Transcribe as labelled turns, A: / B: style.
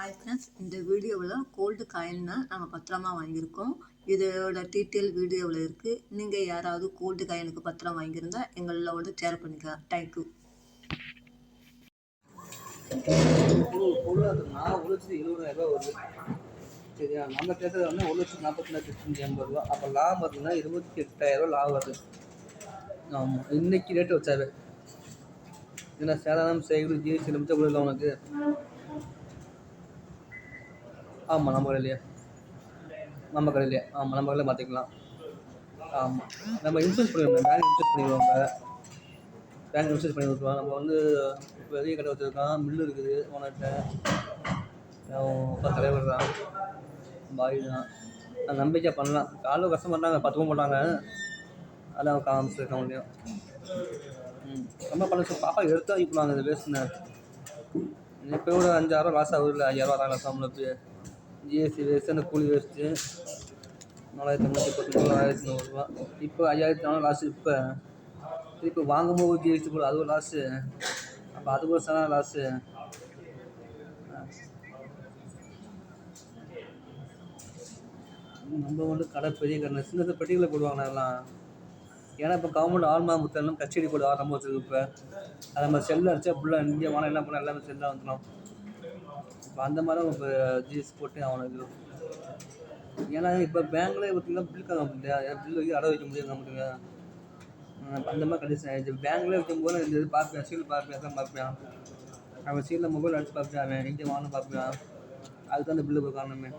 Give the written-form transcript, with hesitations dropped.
A: Hi friends, இந்த வீடியோவில் gold காயின்னா நம்ம பத்திரமா வாங்கியிருக்கோம். இதோட டீட்டெயில் வீடியோவில் இருக்குது. நீங்கள் யாராவது கோல்டு காயினுக்கு பத்திரம் வாங்கியிருந்தா எங்களோட ஷேர் பண்ணிக்கலாம். தேங்க்யூ.
B: சரியா, நம்ம கேட்டது வந்து 1,44,880 அப்போ லாபம் பார்த்தீங்கன்னா 28,000 லாபம் வருது. ஆமாம், இன்னைக்கு ரேட்டு வச்சாரு. ஏன்னா சேதாரம் செய்குது ஜிஎஸ்டி மிச்சம் கொடுக்கல உனக்கு. ஆமாம், நம்ம கடையிலையே நம்ம கடையில் மாற்றிக்கலாம். ஆமாம், நம்ம இன்சூரன்ஸ் பண்ணிடுவோம். பேங்க் இன்சூரன்ஸ் பண்ணி விட்ருவோம். நம்ம வந்து பெரிய கடை வச்சுருக்கோம், மில்லு இருக்குது உனக்கிட்ட. தலைவர் தான், பாய் தான். நான் நம்பிக்கையாக பண்ணலாம். காலையில் கஷ்டம் பண்ணாங்க, 10 ரூபா போட்டாங்க. அதான் காமிச்சிருக்க முடியும். ரொம்ப பண்ண பாப்பா எடுத்து வாங்கி போடுவாங்க. இது வேஸ்ட்டுண்ணே. இப்போ ஒரு 5,000 லாஸ் ஆகுது. இல்லை 5,000 லாஸ் நம்மளுக்கு. ஜிஎஸ்டி வேஸ்ட்டு, அந்த கூலி வேஸ்ட்டு. 4,310 4,100 இப்போ 5,400 லாஸு. இப்போ வாங்கும்போது ஜிஎஸ்டி போடு, அது ஒரு லாஸு. அப்போ அது ஒரு சன லாஸு. நம்ம வந்து கடை பெரிய கடை, சின்ன பெட்டிகளை போடுவாங்க எல்லாம். ஏன்னா இப்போ கவர்மெண்ட் ஆல்மா முத்தெல்லாம் கச்சேரி போட்டு ஆரம்பம் வச்சுருக்கு. இப்போ அதை நம்ம செல்லில் அடிச்சா ஃபுல்லாக இந்தியா வானம் என்ன பண்ணால் எல்லாமே செல்லாக வந்துடும். இப்போ அந்த மாதிரி இப்போ ஜிஎஸ்டி போட்டு அவனுக்கு. ஏன்னா இப்போ பேங்க்லேயே பார்த்தீங்கன்னா பில் கம்மி இல்லையா, பில் வைக்க அடை வைக்க முடியாது நமக்கு. அந்த மாதிரி கண்டிஷன் ஆகிடுச்சு. பேங்க்லேயே வைக்கும்போது இந்த இது பார்ப்பேன், சீல் பார்ப்பேன், தான் பார்ப்பேன். அவன் சீலில் மொபைல் அடிச்சு பார்ப்பேன், அவன் இந்தியா வானம் பார்ப்பேன். அதுக்கு தான் அந்த பில்லு காரணமே.